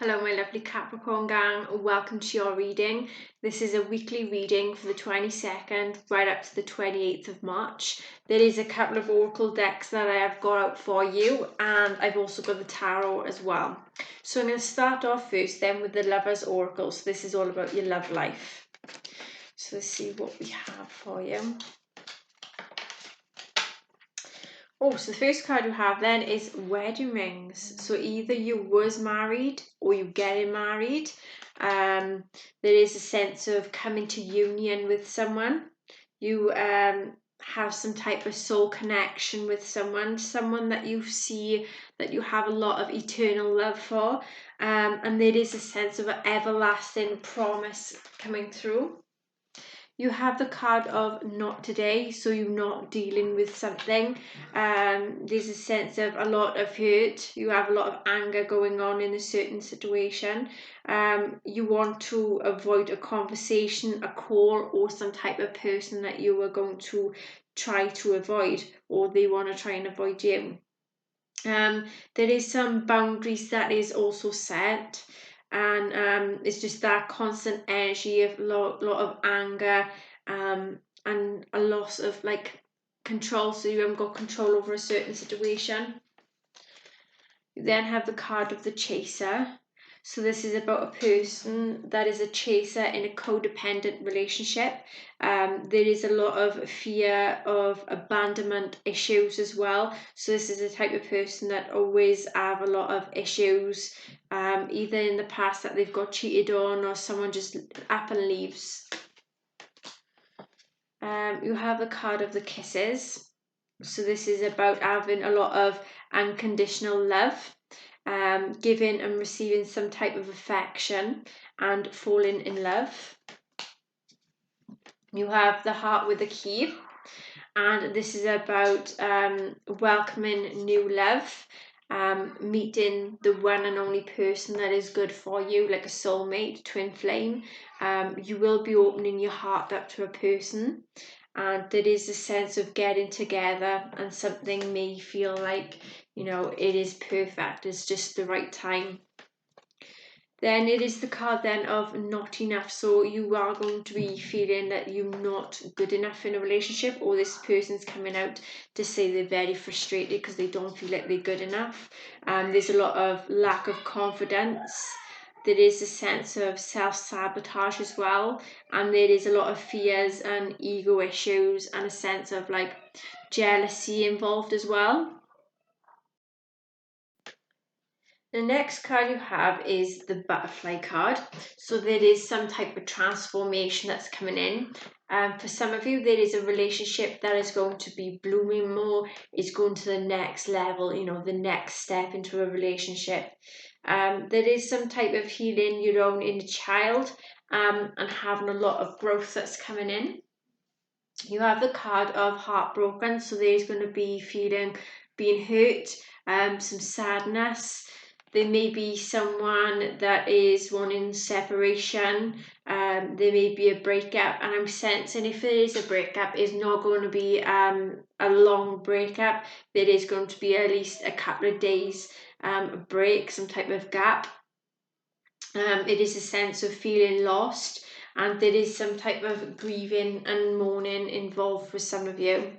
Hello my lovely Capricorn gang, welcome to your reading. This is a weekly reading for the 22nd right up to the 28th of March. There is a couple of oracle decks that I have got out for you, and I've also got the tarot as well. So I'm going to start off first then with the Lover's Oracle. So this is all about your love life. So let's see what we have for you. Oh, so the first card you have then is wedding rings. So either you was married or you getting married. There is a sense of coming to union with someone. You have some type of soul connection with someone that you see that you have a lot of eternal love for. And there is a sense of an everlasting promise coming through. You have the card of not today, so you're not dealing with something. There's a sense of a lot of hurt. You have a lot of anger going on in a certain situation. You want to avoid a conversation, a call, or some type of person that you are going to try to avoid, or they want to try and avoid you. There is some boundaries that is also set, and it's just that constant energy of lot of anger, and a loss of like control, so you haven't got control over a certain situation. You then have the card of the chaser. So this is about a person that is a chaser in a codependent relationship. There is a lot of fear of abandonment issues as well. So this is a type of person that always have a lot of issues, either in the past that they've got cheated on, or someone just up and leaves. You have the card of the kisses. So this is about having a lot of unconditional love, giving and receiving some type of affection, and falling in love. You have the heart with the key, and this is about welcoming new love, meeting the one and only person that is good for you, like a soulmate, twin flame. You will be opening your heart up to a person, and there is a sense of getting together, and something may feel like, you know, it is perfect, it's just the right time. Then it is the card then of not enough. So you are going to be feeling that you're not good enough in a relationship, or this person's coming out to say they're very frustrated because they don't feel like they're good enough. There's a lot of lack of confidence. There is a sense of self-sabotage as well, and there is a lot of fears and ego issues, and a sense of like jealousy involved as well. The next card you have is the butterfly card. So there is some type of transformation that's coming in. For some of you, there is a relationship that is going to be blooming more, is going to the next level, you know, the next step into a relationship. There is some type of healing your own inner child, and having a lot of growth that's coming in. You have the card of heartbroken, so there's going to be feeling being hurt, some sadness. There may be someone that is wanting separation. There may be a breakup, and I'm sensing if there is a breakup, it's not going to be a long breakup. There is going to be at least a couple of days break, some type of gap. It is a sense of feeling lost, and there is some type of grieving and mourning involved for some of you.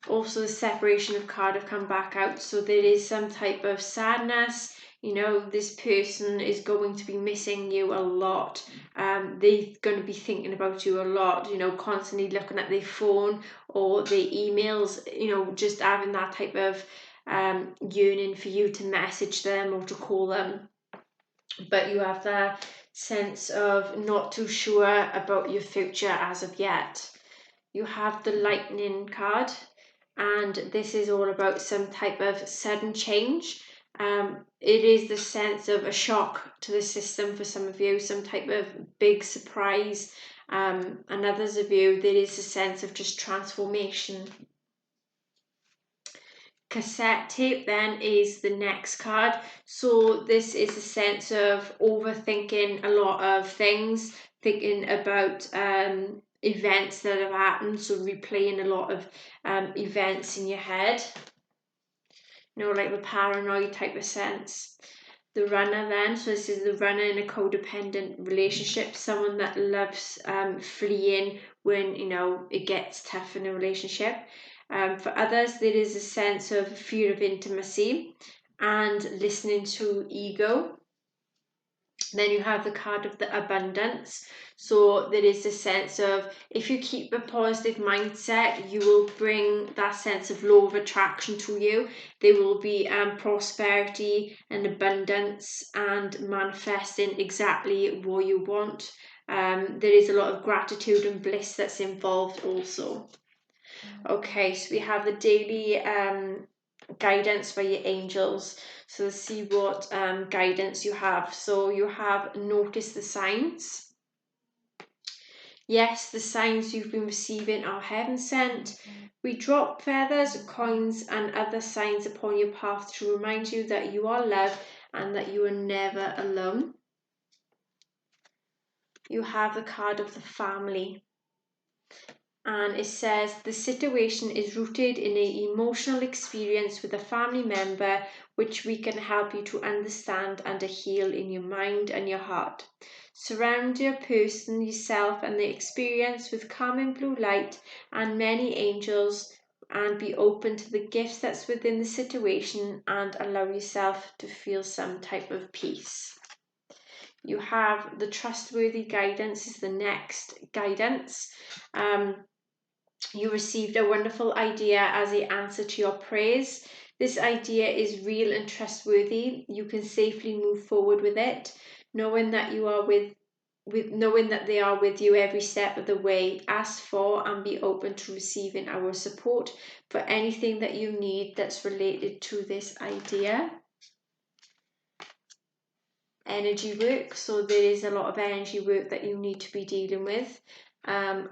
Also, the separation of card have come back out, so there is some type of sadness. You know, this person is going to be missing you a lot. They're going to be thinking about you a lot, you know, constantly looking at their phone or their emails, you know, just having that type of yearning for you to message them or to call them. But you have that sense of not too sure about your future as of yet. You have the lightning card, and this is all about some type of sudden change. It is the sense of a shock to the system for some of you, some type of big surprise, and others of you, there is a sense of just transformation. Cassette tape then is the next card. So this is a sense of overthinking a lot of things, thinking about events that have happened, so replaying a lot of events in your head, you know, like the paranoid type of sense. the runner then. So this is the runner in a codependent relationship, someone that loves fleeing when, you know, it gets tough in a relationship. For others, there is a sense of fear of intimacy and listening to ego. Then you have the card of the abundance. So there is a sense of, if you keep a positive mindset, you will bring that sense of law of attraction to you. There will be prosperity and abundance and manifesting exactly what you want. There is a lot of gratitude and bliss that's involved also. Okay, so we have the daily guidance by your angels. So let's see what guidance you have. So you have notice the signs. Yes, the signs you've been receiving are heaven sent. We drop feathers, coins and other signs upon your path to remind you that you are loved and that you are never alone. You have the card of the family. And it says the situation is rooted in an emotional experience with a family member which we can help you to understand and to heal in your mind and your heart. Surround your person, yourself and the experience with calming blue light and many angels, and be open to the gifts that's within the situation and allow yourself to feel some type of peace. You have the trustworthy guidance is the next guidance. You received a wonderful idea as the answer to your prayers. This idea is real and trustworthy. You can safely move forward with it, knowing that you are knowing that they are with you every step of the way. Ask for and be open to receiving our support for anything that you need that's related to this idea. Energy work, so there is a lot of energy work that you need to be dealing with.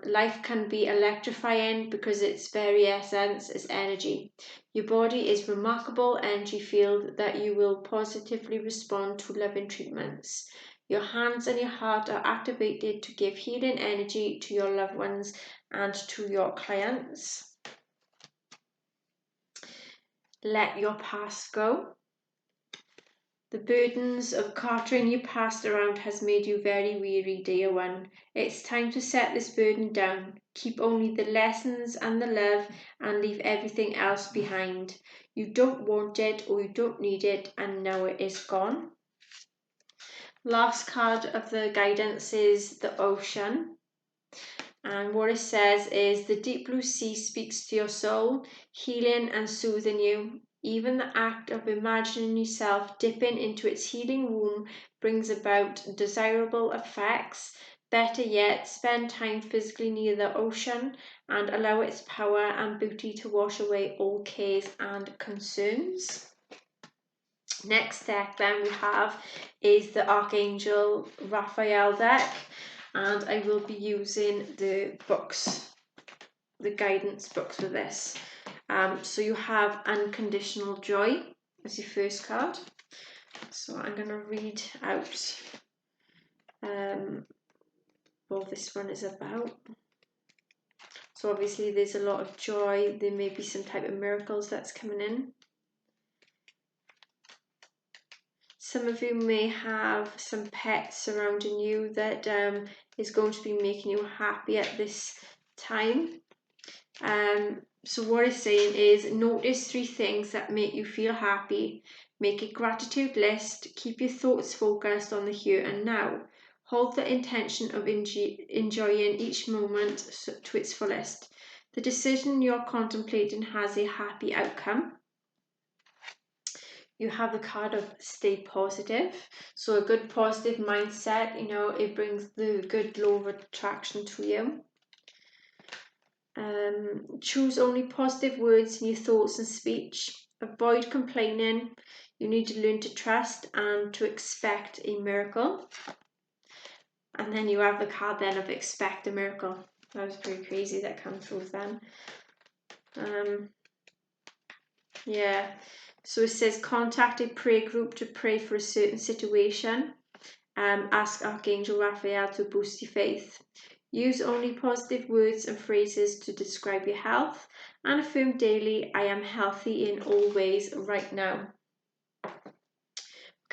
Life can be electrifying because its very essence is energy. Your body is remarkable energy field that you will positively respond to loving treatments. Your hands and your heart are activated to give healing energy to your loved ones and to your clients. Let your past go. The burdens of carrying your past around has made you very weary, dear one. It's time to set this burden down. Keep only the lessons and the love and leave everything else behind. You don't want it or you don't need it, and now it is gone. Last card of the guidance is the ocean. And what it says is the deep blue sea speaks to your soul, healing and soothing you. Even the act of imagining yourself dipping into its healing womb brings about desirable effects. Better yet, spend time physically near the ocean and allow its power and beauty to wash away all cares and concerns. Next deck then we have is the Archangel Raphael deck, and I will be using the books, the guidance books for this. So you have Unconditional Joy as your first card. So I'm going to read out what this one is about. So obviously there's a lot of joy. There may be some type of miracles that's coming in. Some of you may have some pets surrounding you that is going to be making you happy at this time. So what it's saying is notice 3 things that make you feel happy. Make a gratitude list. Keep your thoughts focused on the here and now. Hold the intention of enjoying each moment to its fullest. The decision you're contemplating has a happy outcome. You have the card of stay positive. So a good positive mindset, you know, it brings the good law of attraction to you. Choose only positive words in your thoughts and speech. Avoid complaining. You need to learn to trust and to expect a miracle. And then you have the card then of expect a miracle. That was pretty crazy that came through then. Yeah. So it says contact a prayer group to pray for a certain situation. Ask Archangel Raphael to boost your faith. Use only positive words and phrases to describe your health, and affirm daily, I am healthy in all ways right now.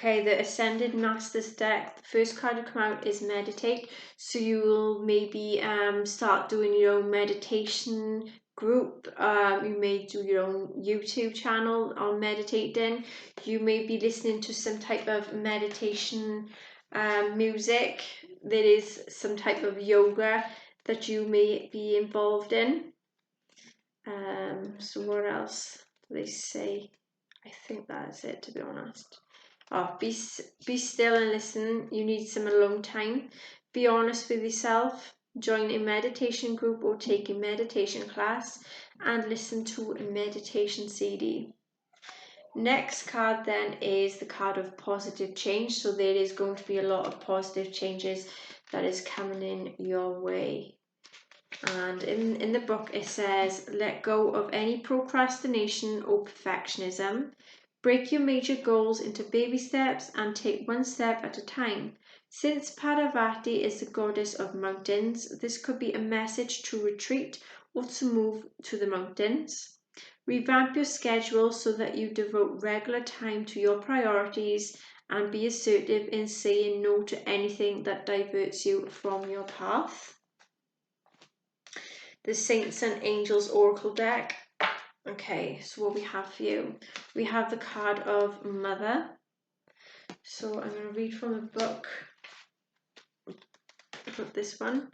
Okay, the Ascended Masters deck, the first card to come out is Meditate. So you will maybe start doing your own meditation group. You may do your own YouTube channel on meditating. You may be listening to some type of meditation music. There is some type of yoga that you may be involved in. So what else do they say? I think that's it, to be honest. Oh, be still and listen. You need some alone time. Be honest with yourself. Join a meditation group or take a meditation class and listen to a meditation CD. Next card then is the card of positive change. So there is going to be a lot of positive changes that is coming in your way. And in the book it says, let go of any procrastination or perfectionism. Break your major goals into baby steps and take one step at a time. Since Parvati is the goddess of mountains, this could be a message to retreat or to move to the mountains. Revamp your schedule so that you devote regular time to your priorities and be assertive in saying no to anything that diverts you from your path. The Saints and Angels Oracle deck. Okay, so what we have for you, we have the card of Mother. So I'm going to read from the book, this one.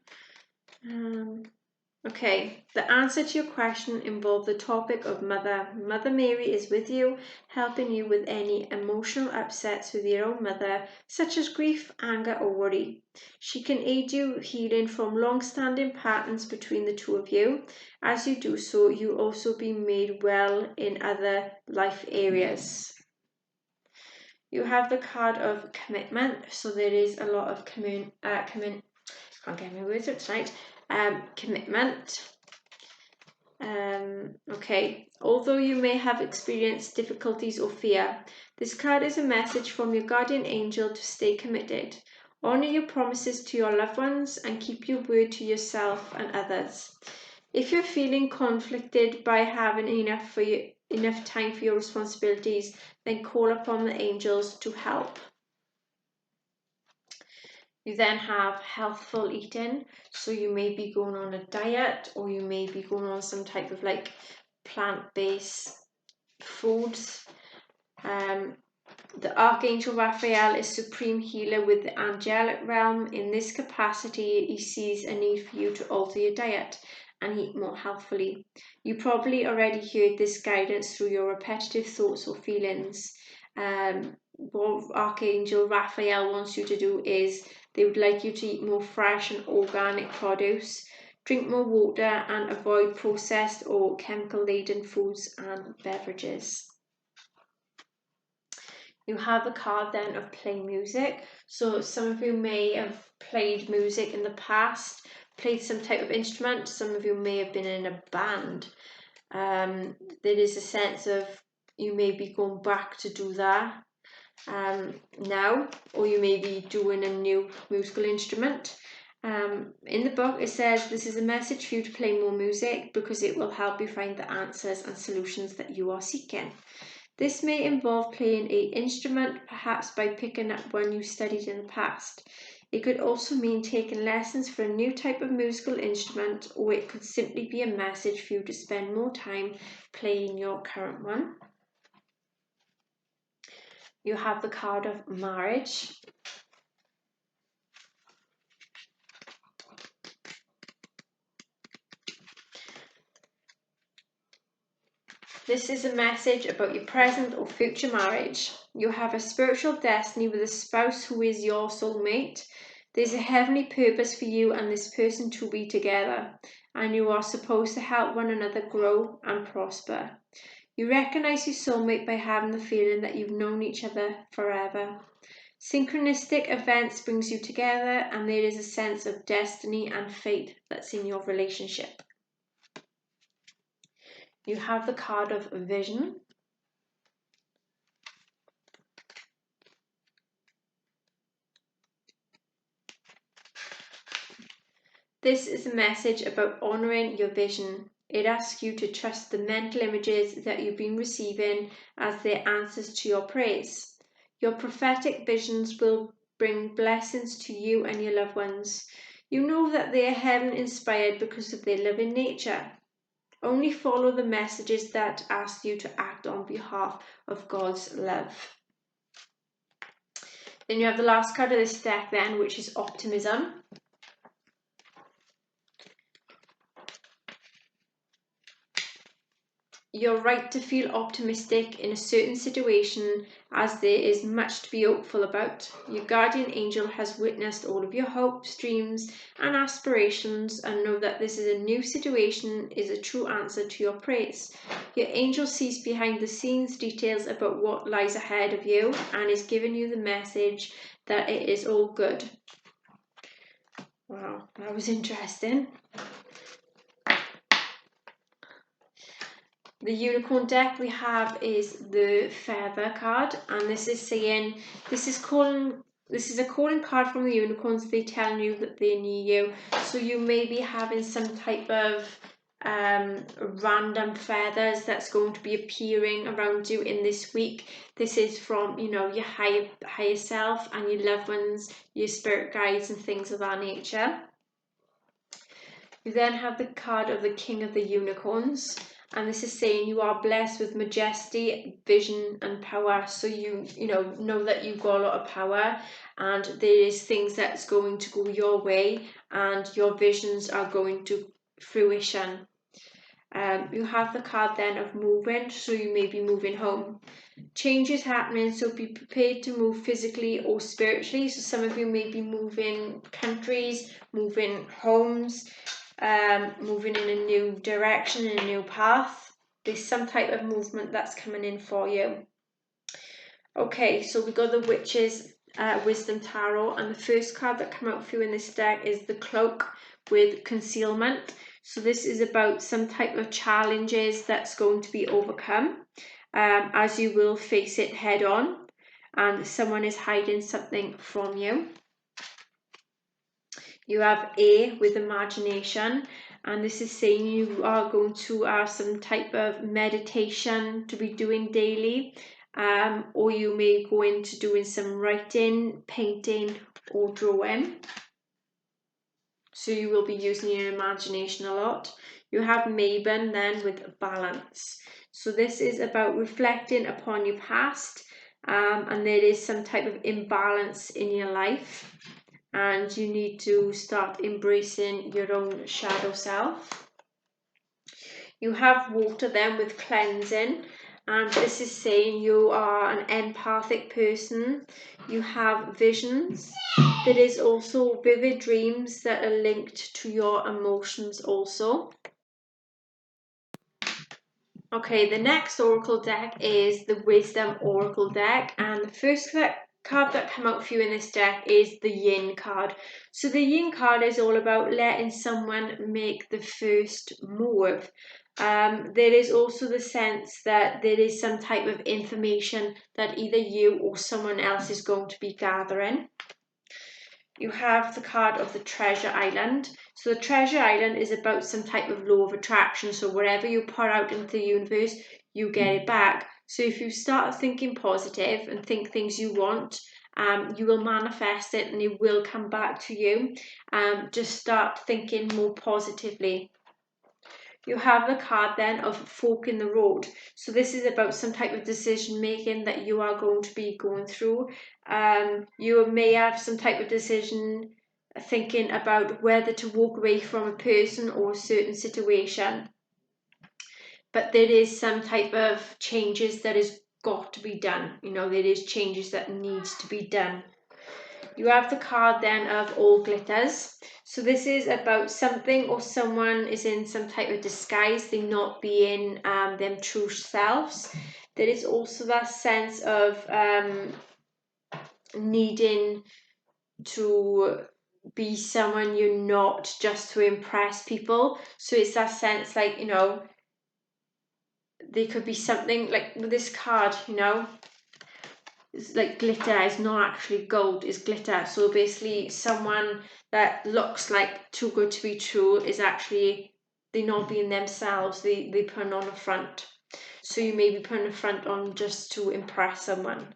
Okay, the answer to your question involved the topic of Mother. Mother Mary is with you, helping you with any emotional upsets with your own mother, such as grief, anger, or worry. She can aid you healing from long-standing patterns between the two of you. As you do so, you also be made well in other life areas. You have the card of Commitment, so there is a lot of can't get my words out tonight. Commitment. Okay, although you may have experienced difficulties or fear, this card is a message from your guardian angel to stay committed. Honor your promises to your loved ones and keep your word to yourself and others. If you're feeling conflicted by having enough time for your responsibilities, then call upon the angels to help. You then have healthful eating, so you may be going on a diet or you may be going on some type of like plant-based foods. The Archangel Raphael is supreme healer with the angelic realm. In this capacity, he sees a need for you to alter your diet and eat more healthfully. You probably already heard this guidance through your repetitive thoughts or feelings. What Archangel Raphael wants you to do is they would like you to eat more fresh and organic produce, drink more water and avoid processed or chemical-laden foods and beverages. You have the card then of play music. So some of you may have played music in the past, played some type of instrument. Some of you may have been in a band. There is a sense of you may be going back to do that now, or you may be doing a new musical instrument. In the book it says this is a message for you to play more music because it will help you find the answers and solutions that you are seeking. This may involve playing an instrument, perhaps by picking up one you studied in the past. It could also mean taking lessons for a new type of musical instrument, or it could simply be a message for you to spend more time playing your current one. You have the card of Marriage. This is a message about your present or future marriage. You have a spiritual destiny with a spouse who is your soulmate. There's a heavenly purpose for you and this person to be together, and you are supposed to help one another grow and prosper. You recognize your soulmate by having the feeling that you've known each other forever. Synchronistic events brings you together, and there is a sense of destiny and fate that's in your relationship. You have the card of Vision. This is a message about honouring your vision. It asks you to trust the mental images that you've been receiving as their answers to your prayers. Your prophetic visions will bring blessings to you and your loved ones. You know that they are heaven inspired because of their love in nature. Only follow the messages that ask you to act on behalf of God's love. Then you have the last card of this deck then, which is optimism. You're right to feel optimistic in a certain situation, as there is much to be hopeful about. Your guardian angel has witnessed all of your hopes, dreams and aspirations, and know that this is a new situation is a true answer to your prayers. Your angel sees behind the scenes details about what lies ahead of you and is giving you the message that it is all good. Wow, that was interesting. The unicorn deck we have is the feather card, and this is saying this is a calling card from the unicorns. They're telling you that they're near you, so you may be having some type of random feathers that's going to be appearing around you in this week. This is from, you know, your higher self and your loved ones, your spirit guides and things of that nature. You then have the card of the King of the Unicorns, and this is saying you are blessed with majesty, vision and power. So you know that you've got a lot of power, and there is things that's going to go your way and your visions are going to fruition. You have the card then of moving, so you may be moving home. Change is happening, so be prepared to move physically or spiritually. So some of you may be moving countries, moving homes, moving in a new direction, in a new path. There's some type of movement that's coming in for you. Okay, so we got the Witch's Wisdom Tarot, and the first card that came out for you in this deck is the Cloak with Concealment. So this is about some type of challenges that's going to be overcome, as you will face it head on, and someone is hiding something from you. You have A with Imagination, and this is saying you are going to have some type of meditation to be doing daily, or you may go into doing some writing, painting or drawing. So you will be using your imagination a lot. You have Maven then with Balance. So this is about reflecting upon your past, and there is some type of imbalance in your life, and you need to start embracing your own shadow self. You have Water then with Cleansing, and this is saying you are an empathic person. You have visions. There is also vivid dreams that are linked to your emotions also. Okay, the next oracle deck is the Wisdom Oracle deck, and the first card that came out for you in this deck is the Yin card. So the Yin card is all about letting someone make the first move. There is also the sense that there is some type of information that either you or someone else is going to be gathering. You have the card of the Treasure Island. So the Treasure Island is about some type of law of attraction. So whatever you put out into the universe, you get it back. So if you start thinking positive and think things you want, you will manifest it and it will come back to you. Just start thinking more positively. You have the card then of Fork in the Road. So this is about some type of decision making that you are going to be going through. You may have some type of decision thinking about whether to walk away from a person or a certain situation. But there is some type of changes that has got to be done. You know, there is changes that needs to be done. You have the card then of All Glitters. So this is about something or someone is in some type of disguise. They're not being them true selves. There is also that sense of needing to be someone you're not just to impress people. So it's that sense like, you know, there could be something like with this card, you know, it's like glitter is not actually gold, is glitter. So basically someone that looks like too good to be true is actually, they're not being themselves, they put on a front. So you may be putting a front on just to impress someone.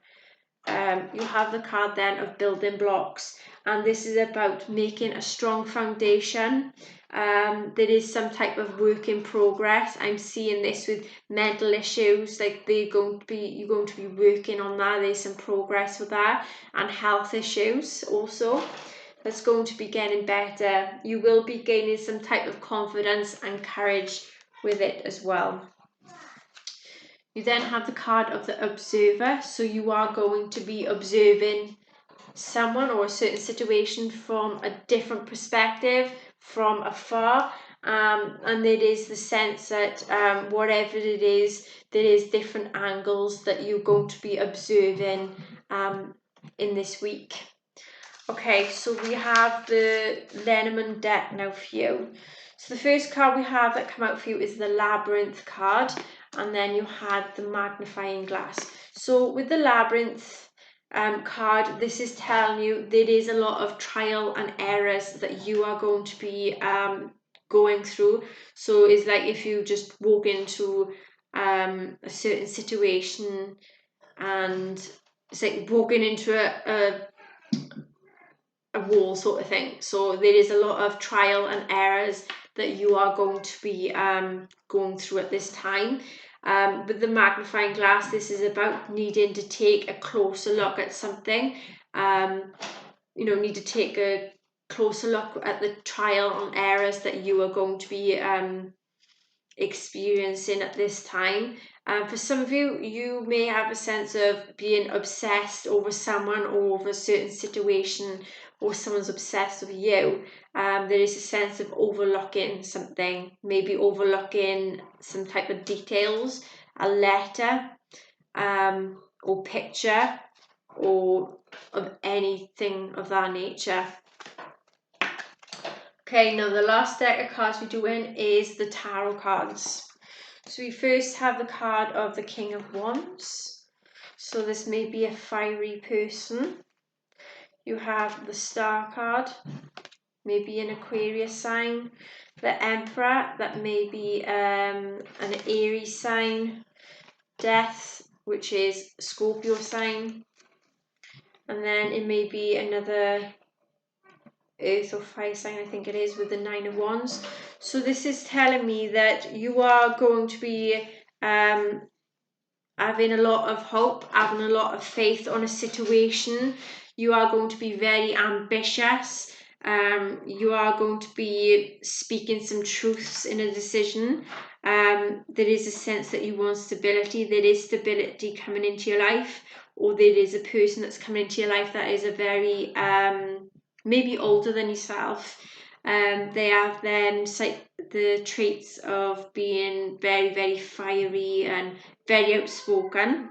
you have the card then of building blocks, and this is about making a strong foundation. There is some type of work in progress. I'm seeing this with mental issues, like you're going to be working on that. There's some progress with that, and health issues also. That's going to be getting better. You will be gaining some type of confidence and courage with it as well. You then have the card of the observer, so you are going to be observing someone or a certain situation from a different perspective, from afar, and it is the sense that whatever it is, there is different angles that you're going to be observing in this week. Okay, so we have the Lenormand deck now for you. So the first card we have that come out for you is the Labyrinth card, and then you had the Magnifying Glass. So with the Labyrinth card, this is telling you there is a lot of trial and errors that you are going to be going through. So it's like if you just walk into a certain situation, and it's like walking into a wall sort of thing. So there is a lot of trial and errors that you are going to be going through at this time. With the Magnifying Glass, this is about needing to take a closer look at something. Need to take a closer look at the trial and errors that you are going to be experiencing at this time. For some of you, you may have a sense of being obsessed over someone or over a certain situation, or someone's obsessed with you. There is a sense of overlooking something, maybe overlooking some type of details, a letter, or picture, or of anything of that nature. Okay, now the last deck of cards we're doing is the tarot cards. So we first have the card of the King of Wands. So this may be a fiery person. You have the Star card, maybe an Aquarius sign. The Emperor, that may be an Aries sign. Death, which is Scorpio sign. And then it may be another Earth or Fire sign, I think it is, with the Nine of Wands. So this is telling me that you are going to be having a lot of hope, having a lot of faith on a situation. You are going to be very ambitious. You are going to be speaking some truths in a decision. There is a sense that you want stability. There is stability coming into your life, or there is a person that's coming into your life that is a very maybe older than yourself. They have the traits of being very, very fiery and very outspoken.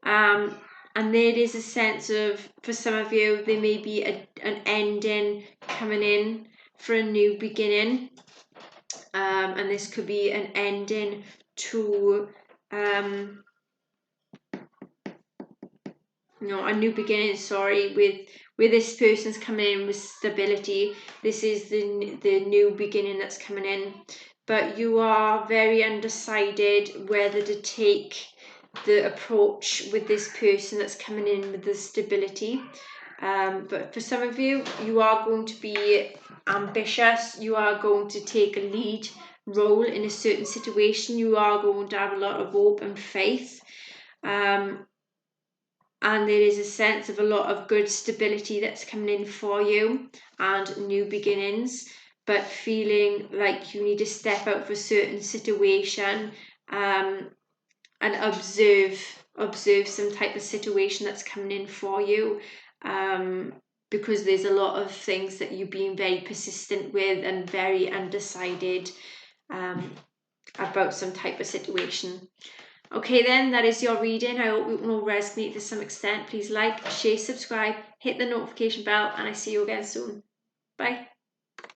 And there is a sense of, for some of you, there may be an ending coming in for a new beginning. And this could be an ending to a new beginning, with this person's coming in with stability. This is the new beginning that's coming in, but you are very undecided whether to take the approach with this person that's coming in with the stability. But for some of you, you are going to be ambitious. You are going to take a lead role in a certain situation. You are going to have a lot of hope and faith. And there is a sense of a lot of good stability that's coming in for you and new beginnings, but feeling like you need to step out for a certain situation and observe some type of situation that's coming in for you, because there's a lot of things that you're being very persistent with and very undecided about some type of situation. Okay then, that is your reading. I hope it will resonate to some extent. Please like, share, subscribe, hit the notification bell, and I see you again soon. Bye.